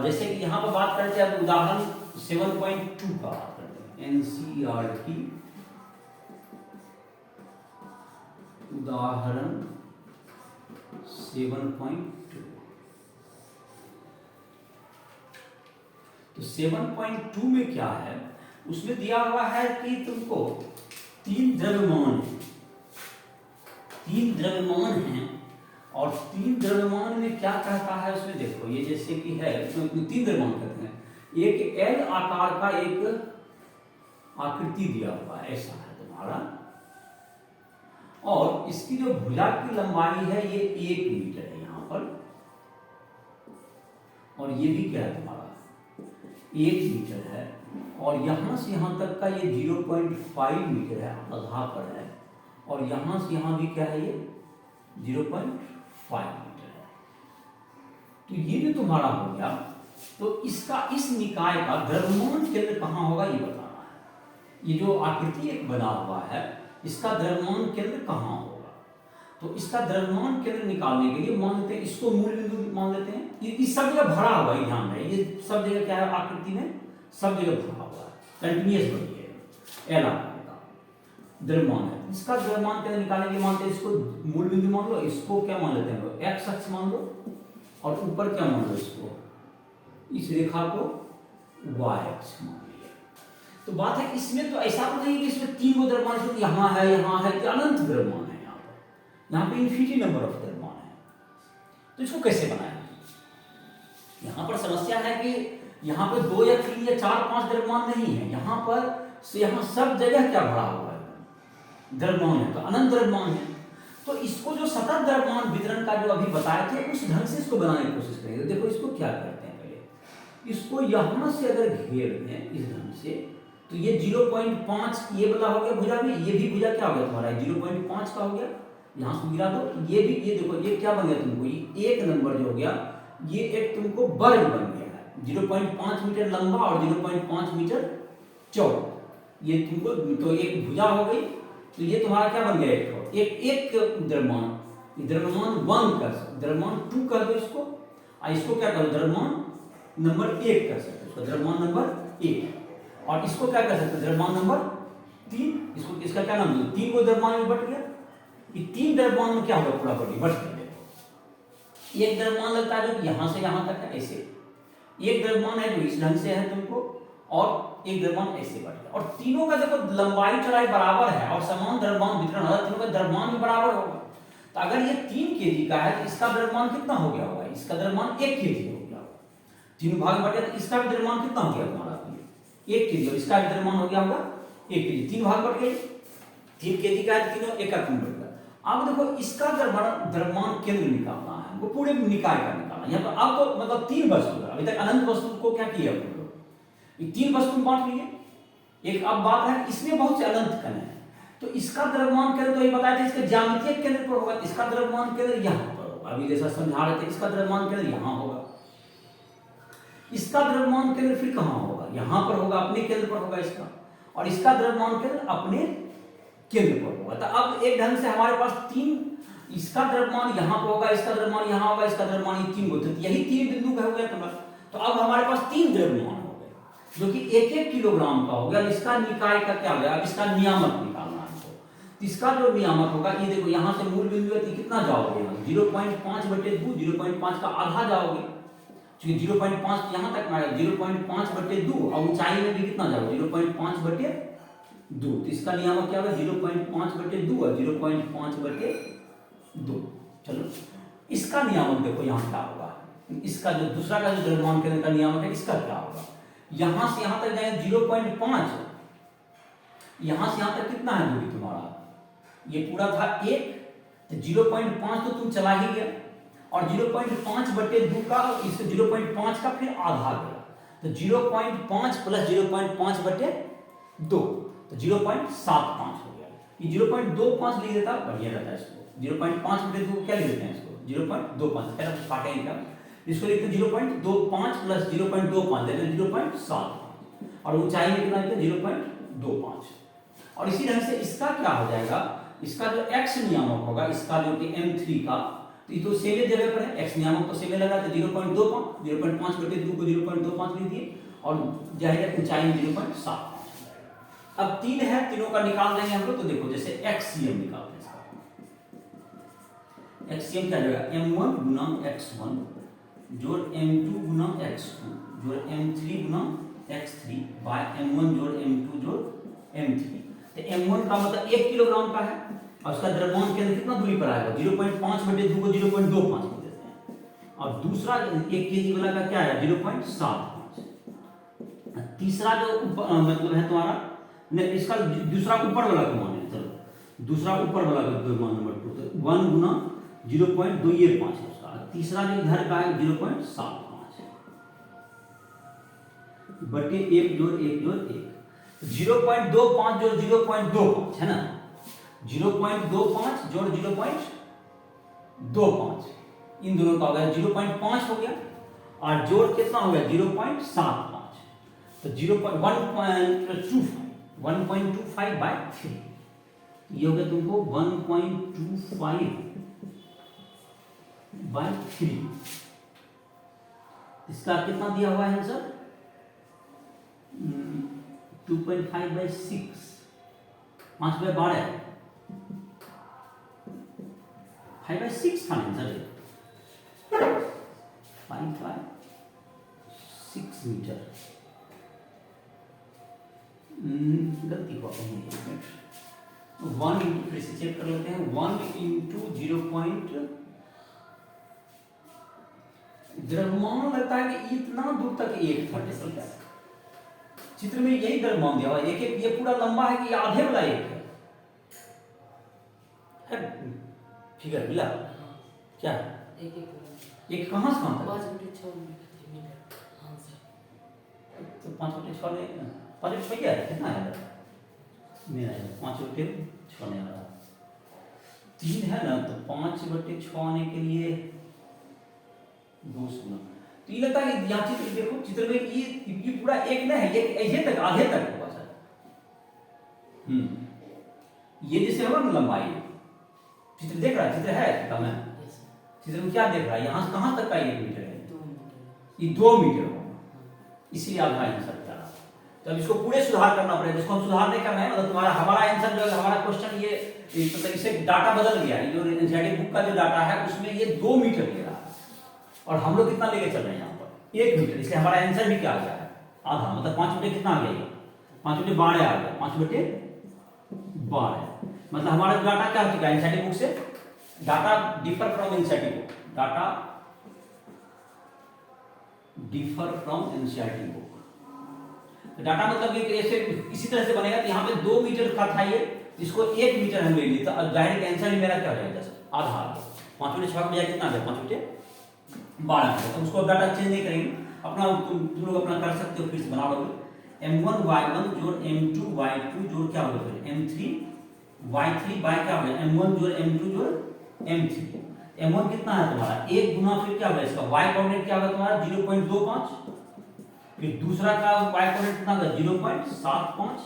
जैसे कि यहाँ पर बात करते हैं, उदाहरण 7.2 का बात करते हैं, एनसीईआरटी उदाहरण 7.2। तो 7.2 में क्या है, उसमें दिया हुआ है कि तुमको तीन द्रव्यमान हैं, और तीन द्रव्यमान में क्या कहता है उसमें देखो, ये जैसे कि है तीन द्रव्यमान कहते हैं, एक एल आकार का एक आकृति दिया हुआ है, ऐसा है तुम्हारा, और इसकी जो भुजा की लंबाई है ये 1 मीटर है यहां पर, और ये भी क्या है तुम्हारा 1 मीटर है, और यहां से यहां तक का ये 0.5 मीटर है, आधा पर है, और यहां से यहां भी क्या है, ये 0.5 मीटर है। तो ये जो तुम्हारा हो गया, तो इसका इस निकाय का द्रव्यमान केंद्र कहां होगा ये बताना है। ये जो आकृति एक बना हुआ है, इसका द्रव्यमान केंद्र कहां होगा, तो इसका द्रव्यमान केंद्र निकालने के लिए मान लेते हैं इसको मूल बिंदु मान लेते हैं। ये सब जगह भरा हुआ है, ध्यान रहे ये सब जगह क्या है आकृति में सब जगह भरा हुआ है, कंटिन्यूअस बनी है एल आकार का द्रव्यमान है। इसका द्रव्यमान केंद्र निकालने के लिए मानते हैं इसको मूल बिंदु मान लो, इसको क्या मान लेते हैं एक्स अक्ष मान लो और ऊपर क्या मान लो इसको इस रेखा को वाई अक्ष मान लिया। तो बात है इसमें तो ऐसा तो नहीं कि इसमें तीन गो द्रव्यमान यहाँ है कि अनंत द्रव्यमान है, यहाँ पे इन्फिनिटी नंबर ऑफ द्रव्यमान है। तो इसको कैसे बनाएं? यहाँ पर समस्या है कि यहाँ पे 2 या 3 या 4 5 द्रव्यमान नहीं है, यहाँ पर यहाँ सब जगह क्या भरा हुआ है द्रव्यमान है, तो अनंत द्रव्यमान है। तो इसको जो सतत द्रव्यमान वितरण का जो अभी बताए थे उस ढंग से इसको बनाने की कोशिश करेंगे। देखो इसको क्या करते हैं, पहले इसको यहाँ से अगर घेर दें इस ढंग से तो ये 0.5 ये वाला हो गया भुजा में, ये भी भुजा क्या हो गया तुम्हारा 0.5 का हो गया, यहाँ से गिरा दो ये भी, ये देखो ये क्या बन गया तुमको, ये एक नंबर जो हो गया ये एक तुमको वर्ग बन गया है 0.5 मीटर लंबा और 0.5 मीटर चौड़ा, ये तुमको तो एक भुजा हो गई। तो ये तुम्हारा क्या बन गया एक द्रव्यमान, द्रव्यमान 1 कर सकते, द्रव्यमान 2 कर दो इसको, और इसको क्या करो द्रव्यमान नंबर 1 कर सकते, इसको द्रव्यमान नंबर 1, और इसको क्या कर सकते द्रव्यमान नंबर 3, इसको इसका क्या नाम है 3 को द्रव्यमान में बट गया, ये 3 द्रव्यमान में क्या होगा पूरा बट गया। एक द्रव्यमान लगता है जो यहां से यहां तक है ऐसे, एक द्रव्यमान है जो इस ढंग से है तुमको, और एक द्रव्यमान ऐसे बढ़ गया, और तीनों का देखो लंबाई चौड़ाई बराबर है और समान द्रव्यमान वितरण है, तीनों का द्रव्यमान भी बराबर होगा। तो अगर ये 3 kg का है तो इसका द्रव्यमान कितना हो गया होगा, इसका द्रव्यमान 1 kg हो गया होगा, तीनों भाग बढ़ गया तो इसका भी द्रव्यमान कितना हो गया हमारा 1 kg, और इसका भी द्रव्यमान हो गया होगा 1 kg, 3 भाग बढ़ गए 3 kg का है तीनों एक बढ़ गया। अब देखो इसका द्रव्यमान केंद्र निकालना है, वो पूरे निकाय का निकालना है। यहाँ पर अब तो मतलब 3 वस्तु है, अभी तक अनंत वस्तु को क्या किया हम लोग 3 वस्तु में बांट लिए। एक अब बात है इसमें बहुत से अनंत कण है, तो इसका द्रव्यमान केंद्र तो ये बताया था इसके ज्यामितीय केंद्र पर होगा, इसका द्रव्यमान केंद्र यहाँ पर होगा, अभी जैसा समझा रहे थे इसका द्रव्यमान केंद्र यहाँ होगा, इसका द्रव्यमान केंद्र फिर कहाँ होगा यहाँ पर होगा, अपने केंद्र पर होगा इसका, और इसका द्रव्यमान केंद्र अपने केंद्र पर होगा। तो अब एक ढंग से हमारे पास 3, इसका द्रव्यमान यहाँ पर होगा, इसका द्रव्यमान यहाँ होगा, इसका द्रव्यमान 3 होता है, यही 3 बिंदु का हो गया तुम्हारा। तो अब हमारे पास 3 द्रव्यमान हो गए जो कि 1-1 किलोग्राम का हो गया। इसका निकाय का क्या हो गया, अब इसका नियामक निकालना है। तो इसका जो नियामक होगा ये देखो यहाँ से मूल बिंदु है कितना जाओगे 0.5/2, 0.5 का आधा जाओगे, क्योंकि 0.5 यहाँ तक आएगा 0.5/2, और ऊंचाई में भी कितना जाओगे 0.5/2। तो इसका नियामक क्या होगा 0.5/2 और 0.5/2। चलो इसका नियामक देखो यहाँ क्या होगा, इसका जो दूसरा का जो द्रव्यमान केंद्र का नियामक है इसका क्या होगा, यहां से यहां तक जाए 0.5, यहां से यहां तक कितना है दूरी तुम्हारा, ये पूरा था 1, तो 0.5 तो तुम चला ही गया, और 0.5/2 का इससे 0.5 का फिर आधा गया, तो 0.5 प्लस 0.5/2 तो 0.75 हो गया। ये 0.25 लिख देता बढ़िया रहता है, इसको 0.5/2 को क्या लिख देते हैं इसको 0.25, पहले तो काटे इनका, इसको लिखते हैं 0.25 प्लस 0.25 देते हैं 0.75, और ऊंचाई में कितना लिखते हैं 0.25। और इसी ढंग से इसका क्या हो जाएगा, इसका जो x नियामक होगा, इसका जो कि m3 का, तो ये तो सेवे जगह पर है, x नियामक तो सेवे लगा, तो 0.25, 0.5/2 को 0.25 लिख दिए, और जाहिर ऊंचाई में 0.75। अब 3 है, तीनों का निकाल देंगे हम लोग। तो देखो जैसे एक्ससीएम निकालते हैं, एक्ससीएम क्या जाएगा m1 गुना x1 जोड़ m2 गुना x2 जोड़ m3 गुना x3 बाय m1 जोड़ m2 जोड़ m3। तो m1 का मतलब 1 किलोग्राम का है, और उसका द्रव्यमान केंद्र कितना दूरी पर आएगा 0.5/2 को 0.25 को देते हैं, और दूसरा 1 kg वाला का क्या है 0.75। तीसरा जो मतलब है तुम्हारा इसका दूसरा ऊपर वाला का मान है, चलो दूसरा ऊपर वाला का मान नंबर 2, तो 1 गुना 0.225 है उसका, तीसरा जो इधर का है 0.75 बटे 1 जोड़ 1 जोड़ 1, 0.25 जोड़ 0.25 है ना, 0.25 जोड़ 0.25 इन दोनों का हो गया 0.5 हो गया, और जोड़ कितना हो गया 0.75, तो 1.25 बाय 3, ये हो गया तुमको 1.25 बाई 3। इसका कितना दिया हुआ है आंसर? 2.5/6, 5/12, 5/6 था आंसर, 5/6 मीटर। गलती हुआ कहीं, 1 इंटू, फिर से चेक कर लेते हैं, 1 इंटू 0. द्रव्यमान लगता है कि इतना दूर तक एक था। चित्र में यही द्रव्यमान दिया हुआ है, एक ये पूरा लंबा है कि आधे वाला एक है। फिगर मिला क्या? एक कहाँ से कहाँ तक? 5/6 मीटर। तो 5/6 ने 5/6 क्या है, कितना है मेरा? 5/6 ने वाला 3 है ना, तो 5/6 आने के लिए 2 सुना। तो ये लगता है कि यहाँ चित्र देखो, चित्र में ये पूरा एक नहीं है, ये ऐसे तक आधे तक होगा सर। ये जैसे होगा ना लंबाई, चित्र देख रहा है, चित्र है कम है, चित्र में क्या देख रहा है, यहाँ से कहाँ तक का 1 मीटर है? 2 मीटर। ये 2 मीटर होगा, इसीलिए आधा आंसर बता रहा। तो अब इसको पूरे सुधार करना पड़ेगा, जिसको हम सुधार नहीं करना है, मतलब तुम्हारा हमारा आंसर जो है, हमारा क्वेश्चन ये मतलब इसे डाटा बदल गया है, जो एनसीईआरटी बुक का जो डाटा है उसमें ये 2 मीटर ले रहा है, और हम लोग कितना लेके चल रहे हैं यहाँ पर 1 मीटर, इसलिए हमारा आंसर भी क्या आ गया है? आधा, मतलब 5/12 कितना आ गया? 5/12 आ गया, 5/12। मतलब हमारा डाटा क्या हो चुका है एनसीईआरटी बुक से? Data differ from NCERT book, data differ from NCERT book. Data मतलब ये ऐसे इसी तरह से बनेगा कि यहाँ पे 2 मीटर का था ये, इसको 1 मीटर हम ले लिए, तो जाहिर आंसर मेरा क्या हो जाएगा? आधा आ गया। 5/6 का बजाय कितना आ गया? 5/12। तो उसको डाटा चेंज नहीं करेंगे, अपना तुम लोग अपना कर सकते हो, फिर से बना लोगे। M1y1 जोड़ M2y2 जोड़ क्या होगा? फिर M3y3 बाय क्या होगा? M1 जोड़ M2 जोड़ M3। M1 कितना है तुम्हारा? 1 गुना फिर क्या होगा इसका? y कोऑर्डिनेट क्या होगा तुम्हारा? 0.25। फिर दूसरा का y कोऑर्डिनेट कितना होगा? 0.75।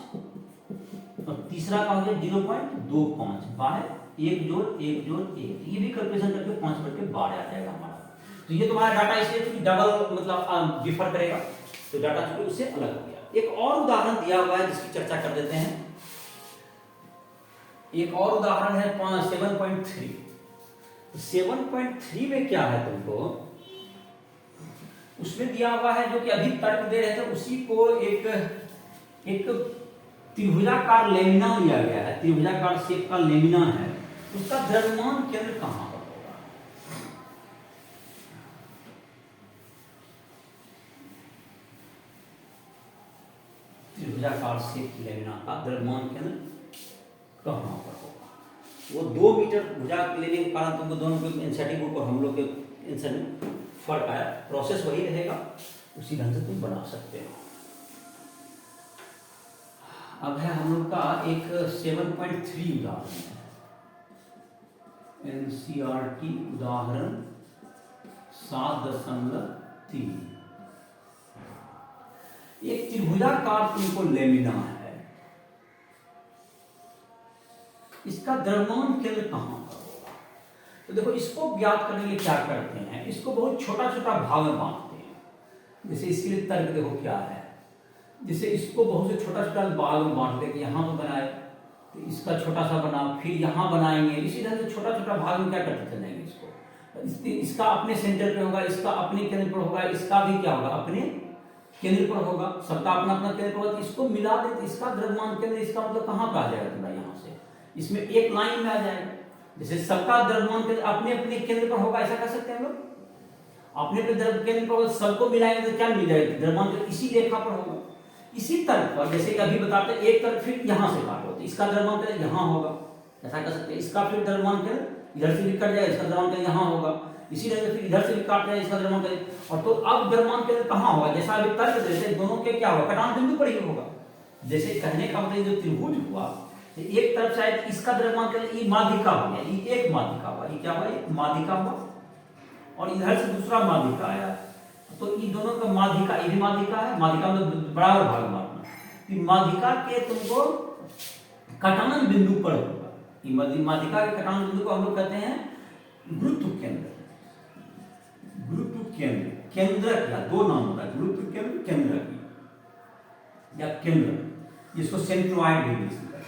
और तीसरा का हो गया 0.25 बाय 1 जोड़ 1 जोड़ 1। ये भी कैलकुलेशन करके 5/12 आ जाएगा हमारा। तो ये तुम्हारा डाटा इसलिए डबल मतलब डिफर करेगा, तो डाटा चूंकि उससे अलग हो गया। एक और उदाहरण दिया हुआ है जिसकी चर्चा कर देते हैं। एक और उदाहरण है 7.3। 7.3 में क्या है तुमको? उसमें दिया हुआ है, जो कि अभी तर्क दे रहे थे उसी को, एक त्रिभुजाकार लेमिना लिया गया है, त्रिभुजाकार शेप का लेमिना है, उसका द्रव्यमान केंद्र कहां पर होगा? त्रिभुजाकार शेप लेमिना का द्रव्यमान केंद्र कहां पर होगा? वो 2 मीटर भुजा लेने के कारण तुमको दोनों के एनसीईआरटी बुक और हम लोग के आंसर में फर्क आया। प्रोसेस वही रहेगा, उसी ढंग से तुम बना सकते हो। अब है हम लोग का एक 7.3 उदाहरण है, एनसीईआरटी उदाहरण 7.3। एक त्रिभुजाकार तुमको लेमिना है, इसका द्रव्यमान केंद्र कहां पर होगा? तो देखो, इसको ज्ञात करने के लिए क्या करते हैं, इसको बहुत छोटा छोटा भाग में बांटते हैं। जैसे इसके लिए तर्क देखो क्या है, जैसे इसको बहुत से छोटा छोटा भाग में बांटते हैं कि यहाँ पर बनाए तो इसका छोटा सा बना, फिर यहाँ बनाएंगे, इसी तरह से छोटा छोटा भाग में क्या करते चलेंगे इसको। इसका अपने सेंटर पे होगा, इसका अपने केंद्र पर होगा, इसका भी क्या होगा? अपने केंद्र पर होगा, सबका अपना अपना केंद्र पर होगा। इसको मिला दे तो इसका द्रव्यमान केंद्र, इसका मतलब कहाँ पर आ जाएगा तुम्हारा? यहाँ से इसमें एक लाइन में आ जाएगा। जैसे सबका द्रव्यमान केंद्र अपने अपने केंद्र पर होगा, ऐसा कर सकते हैं हम लोग। अपने अपने द्रव्य केंद्र पर सबको मिलाएंगे तो क्या मिल जाएगा? द्रव्यमान केंद्र इसी रेखा पर होगा। इसी तर्क पर जैसे कि अभी बताते हैं, एक तरफ फिर यहाँ से काटो तो इसका द्रव्यमान केंद्र यहाँ होगा, ऐसा कर सकते हैं। इसका फिर द्रव्यमान केंद्र इधर से भी कट जाएगा, इसका द्रव्यमान केंद्र यहाँ होगा। इसी तरह से फिर इधर से भी काट जाएगा, इसका द्रव्यमान केंद्र। और तो अब द्रव्यमान केंद्र कहाँ होगा? जैसा अभी तर्क देते दोनों के क्या होगा? कटान बिंदु पर ही होगा। जैसे कहने का मतलब जो त्रिभुज हुआ, एक तरफ शायद इसका द्रव्यमान केंद्र ये माध्यिका हो गया, ये एक माध्यिका हुआ, ये क्या हुआ? ये माध्यिका हुआ, और इधर से दूसरा माध्यिका आया, तो ये दोनों का माध्यिका, ये भी माध्यिका है, माध्यिका में बराबर भाग मारना। माध्यिका के तुमको कटान बिंदु पर होगा। माध्यिका के कटान बिंदु को हम लोग कहते हैं गुरुत्व केंद्र। केंद्र, केंद्रक, या दो नाम होता है, गुरुत्व केंद्र, केंद्रक या केंद्र, इसको सेंट्रॉइड भी कहते हैं।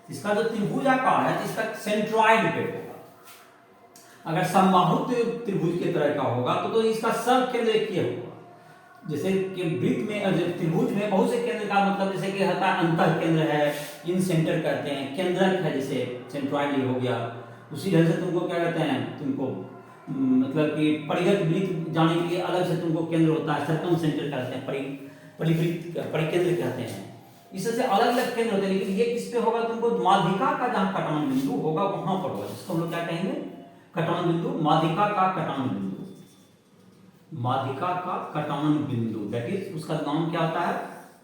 इसका जो त्रिभुजाकार है इसका सेंट्रॉइड पे होगा। अगर समबाहु त्रिभुज के तरह का होगा तो इसका सब केंद्र एक ही होगा। जैसे कि वृत्त में, त्रिभुज में बहुत से केंद्र का मतलब जैसे कि होता है अंतः केंद्र है, इन सेंटर कहते हैं, केंद्रक है जैसे सेंट्रॉइड हो गया। उसी ढंग से तुमको क्या कहते हैं, तुमको मतलब कि परिगत वृत्त जाने के लिए अलग से तुमको केंद्र होता है, सर्कम सेंटर कहते हैं, परिकेंद्र कहते हैं। इससे अलग अलग केंद्र होते हैं, लेकिन ये किस पे होगा, तुमको माध्यिका का जहां कटान बिंदु होगा वहां पर होगा, जिसको हम लोग क्या कहेंगे, कटान बिंदु, माध्यिका का कटान बिंदु, माध्यिका का कटान बिंदु, दैट इज उसका नाम क्या होता है,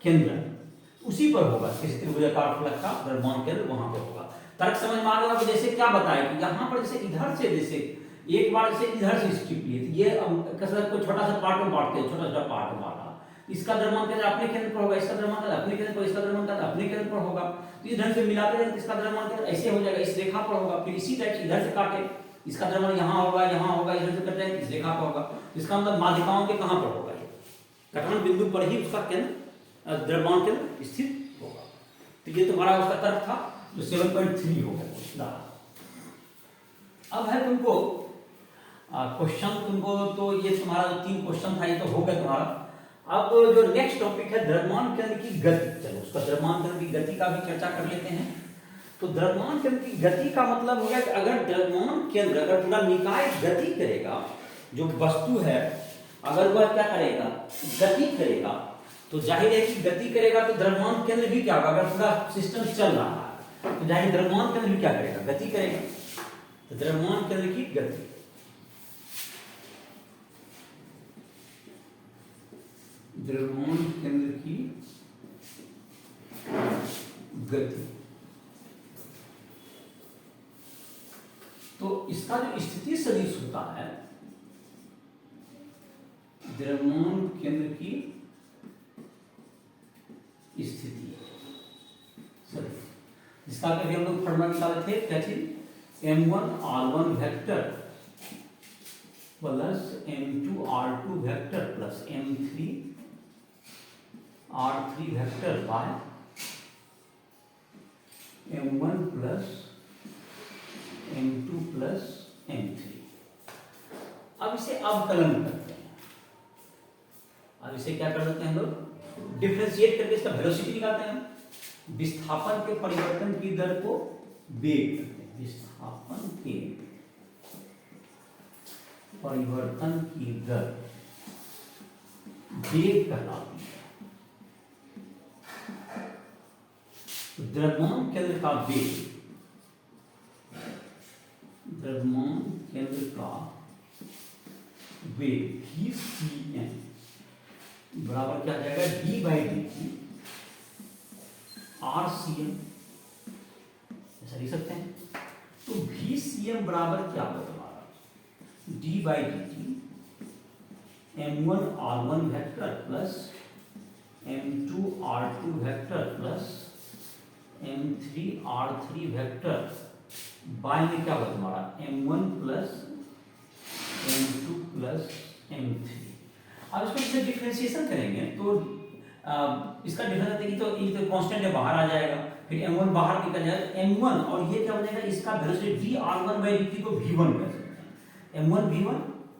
केंद्र। उसी पर होगा किसी त्रिभुजाकार फलक का द्रव्यमान केंद्र वहां पर होगा। तर्क समझ में आ गया कि जैसे क्या बताया कि यहाँ पर जैसे इधर से, जैसे एक बार से इधर से स्ट्रिप लिए, ये कसरत को छोटा सा पार्ट में बांटते हैं, छोटा छोटा पार्ट में बांटा, इसका द्रव्यमान केंद्र अपने केंद्र पर होगा, इसका द्रव्यमान केंद्र अपने केंद्र पर, इसका द्रव्यमान केंद्र अपने केंद्र पर होगा। तो इस ढंग से मिलाते रहेंगे, इसका द्रव्यमान केंद्र ऐसे हो जाएगा, इस रेखा पर होगा। फिर इसी टाइप से इधर से काटे, इसका द्रव्यमान यहाँ होगा, यहाँ होगा, इधर से कट जाएगा, इस रेखा पर होगा। इसका मतलब माध्यिकाओं के कहाँ पर होगा, ये कटान बिंदु पर ही उसका केंद्र, द्रव्यमान केंद्र स्थित होगा। तो ये तुम्हारा उसका तर्क था जो 7.3 हो गया। अब है तुमको क्वेश्चन, तुमको तो ये तुम्हारा 3 क्वेश्चन था, ये तो हो गया तुम्हारा। अब जो नेक्स्ट टॉपिक है द्रव्यमान केंद्र की गति, चलो उसका द्रव्यमान केंद्र की गति का भी चर्चा कर लेते हैं। तो द्रव्यमान केंद्र की गति का मतलब हो गया कि अगर द्रव्यमान केंद्र, अगर पूरा निकाय गति करेगा, जो वस्तु है अगर वह क्या करेगा, गति करेगा, तो जाहिर है कि गति करेगा तो द्रव्यमान केंद्र भी क्या होगा, अगर पूरा सिस्टम चल रहा है तो जाहिर द्रव्यमान केंद्र भी क्या करेगा, गति करेगा। तो द्रव्यमान केंद्र की गति, द्रव्यमान केंद्र की गति, तो इसका जो स्थिति सदिश होता है, द्रव्यमान केंद्र की स्थिति सदिश, जिसका कभी हम लोग फॉर्मूला निकाले थे, क्या चीज, m1 r1 vector plus m2 r2 vector plus m3 r3 vector by m1 plus m2 plus m3। अब इसे अवकलन करते हैं, अब इसे क्या कर देते हैं हम लोग, डिफरेंशिएट करके इसका वेलोसिटी निकालते हैं, विस्थापन के परिवर्तन की दर को वेग करते हैं, विस्थापन के परिवर्तन की दर वेग कहलाती है। द्रव्यमान केंद्र का वेग, द्रव्यमान केंद्र का वेग Vcm बराबर क्या आ जाएगा, d/dt RCm, ऐसा लिख सकते हैं। तो Vcm बराबर क्या होगा हमारा, d/dt m1 r1 vector plus m2 r2 vector plus m3 r3 vector bye में क्या होगा तुम्हारा, m1 plus m2 plus m3। अब इसको जैसे डिफरेंशिएशन करेंगे तो इसका डिफरेंस देखिए, तो ये तो कांस्टेंट है, बाहर आ जाएगा, फिर m1 बाहर निकल जाएगा, m1 और ये क्या बनेगा, इसका वेलोसिटी dr1/dt को v1 कह सकते हैं, m1 v1,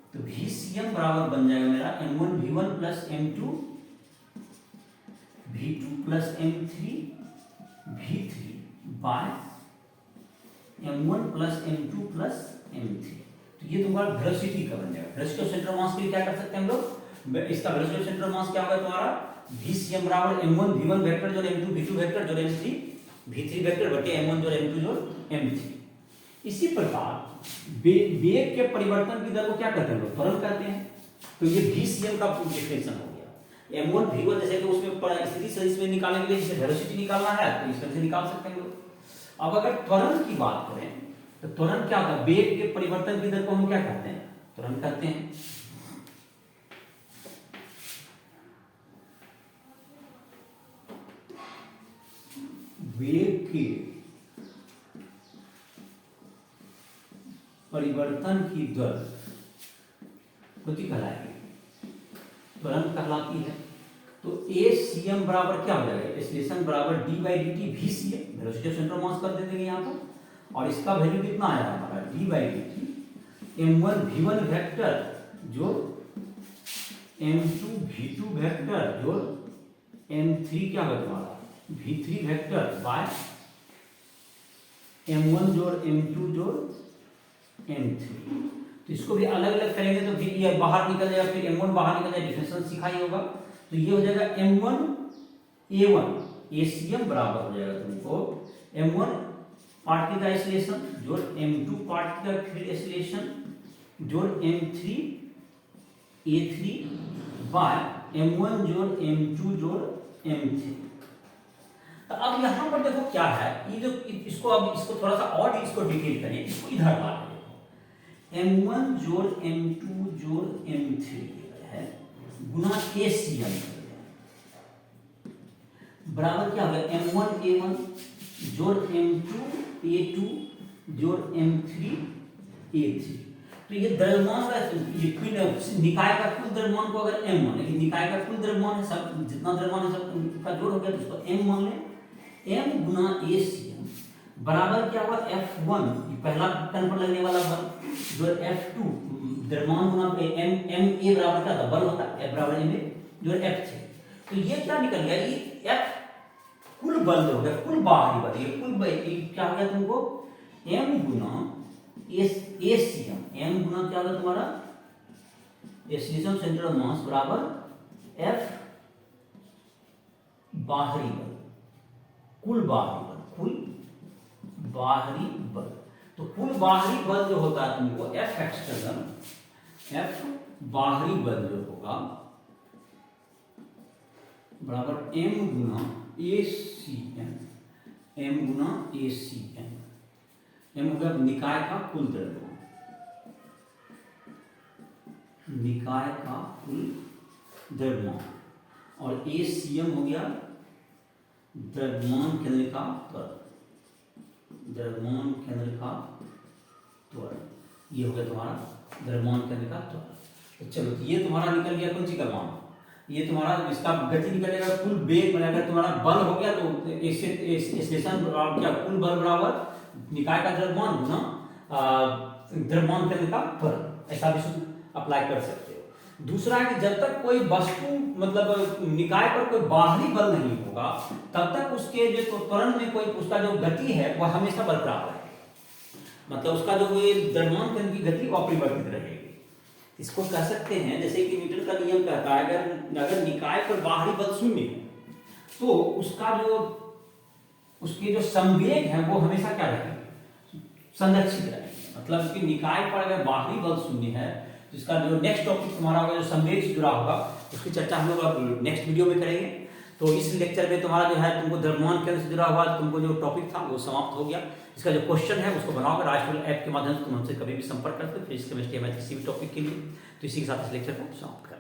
तो Vcm बराबर बन जाएगा मेरा m1 v1 plus m2 v2 plus m3 v3 by m1 plus m2 plus m3। तो ये तुम्हारा वेलोसिटी का बन जाएगा। Velocity of centre of mass के लिए क्या कर सकते हैं हम लोग, इसका velocity of centre of mass क्या होगा तुम्हारा, Vcm बराबर m1 v1 वेक्टर जोड़ m2 v2 वेक्टर जोड़ m3 v3 वेक्टर बटे m1 जोड़ m2 जोड़ m3। इसी प्रकार वेग के परिवर्तन की दर को क्या कहते हैं लोग, त्वरण कहते हैं। तो ये Vcm का डिफरेंशिएशन हो गया, m1 v1 जैसे कि उसमें स्थिति सदिश में निकालने के लिए जैसे वेलोसिटी निकालना है तो इस तरह से निकाल सकते हैं लोग। अब अगर त्वरण की बात करें तो त्वरण क्या होता है, वेग के परिवर्तन की दर को हम क्या कहते हैं, त्वरण कहते हैं। वेग के परिवर्तन की दर होती कहलाएगी, त्वरण कहलाती है। तो ACM बराबर क्या हो जाएगा, एक्सीलरेशन बराबर d/dt VCM, velocity of centre of मास कर देंगे यहाँ पर, और इसका वैल्यू कितना आया हमारा d/dt m1 v1 वेक्टर जो m2 v2 वेक्टर जो m3 क्या होगा तुम्हारा v3 वेक्टर बाय m1 जोड़ m2 जोड़ m3। तो इसको भी अलग अलग करेंगे तो फिर ये बाहर निकल जाएगा, फिर m1 बाहर निकल जाएगा, डिफरेंशियल सीखा ही होगा। तो ये हो जाएगा m1 a1 ACM बराबर हो जाएगा तुमको m1 पार्टिकल का एक्सीलरेशन जोड़ m2 पार्टिकल का फील्ड एक्सीलरेशन जोड़ m3 a3 बाय m1 जोड़ m2 जोड़ m3। तो अब यहां पर देखो क्या है, ये जो इसको अब इसको थोड़ा सा और इसको डिटेल करें, इसको इधर डाल m1 जोड़ m2 जोड़ m3 है गुना ACM बराबर क्या होगा m1 a1 जोड़ m2 a2 जोड़ m3 a3। तो ये द्रव्यमान का ये कुल निकाय का कुल द्रव्यमान को अगर m मान लें, निकाय का कुल द्रव्यमान है, सब जितना द्रव्यमान है सब का जोड़ हो गया, तो उसको m मान लें। m गुना ACM बराबर क्या होगा F1 पहला टर्म पर लगने वाला बल जो F2 द्रव्यमान गुना ma बराबर क्या था, बल होता है F बराबर ma जो F3। तो ये क्या निकल गया, ये F कुल बल हो गया, कुल बाहरी बल, ये कुल क्या हो गया तुमको m गुना ACM, m गुना क्या होगा तुम्हारा एक्सीलरेशन सेंटर ऑफ मास बराबर F बाहरी बल, कुल बाहरी बल, कुल बाहरी बल। तो कुल बाहरी बल जो होता है तुमको F एक्सटर्नल, F बाहरी बल जो होगा बराबर m गुना ACM, m गुना ACM, m हो गया निकाय का कुल द्रव्यमान, निकाय का कुल द्रव्यमान, और ACM हो गया द्रव्यमान केंद्र का त्वरण, द्रव्यमान केंद्र का त्वरण, ये हो गया तुम्हारा द्रव्यमान केंद्र का त्वरण। तो चलो ये तुम्हारा निकल गया कौन सी का मान, ये तुम्हारा इसका गति निकलेगा, कुल वेग बराबर तुम्हारा बल हो गया, तो एक्सीलरेशन क्या कुल बल बराबर निकाय का द्रव्यमान गुना द्रव्यमान केंद्र का त्वरण, ऐसा भी सूत्र अप्लाई कर सकते हो। दूसरा है कि जब तक कोई वस्तु मतलब निकाय पर कोई बाहरी बल नहीं होगा तब तक उसके जो त्वरण में कोई उसका जो गति है वह हमेशा बरकरार रहेगी, मतलब उसका जो द्रव्यमान केंद्र की गति अपरिवर्तित रहेगी। इसको कह सकते हैं जैसे कि न्यूटन का नियम कहता है अगर निकाय पर बाहरी बल शून्य है तो उसका जो उसके जो संवेग है वो हमेशा क्या रहेंगे, संरक्षित रहेंगे। मतलब कि निकाय पर अगर बाहरी बल शून्य है तो इसका जो नेक्स्ट टॉपिक तुम्हारा होगा जो संवेग से जुड़ा होगा उसकी चर्चा हम लोग नेक्स्ट वीडियो में करेंगे। तो इस लेक्चर में तुम्हारा जो है तुमको द्रव्यमान केंद्र से जुड़ा हुआ तुमको जो टॉपिक था वो समाप्त हो गया। इसका जो क्वेश्चन है उसको बनाओगे राजफल ऐप के माध्यम से तुम हमसे कभी भी संपर्क करते हो फिजिक्स केमिस्ट्री मैथ किसी भी टॉपिक के लिए। तो इसी के साथ इस लेक्चर को समाप्त कर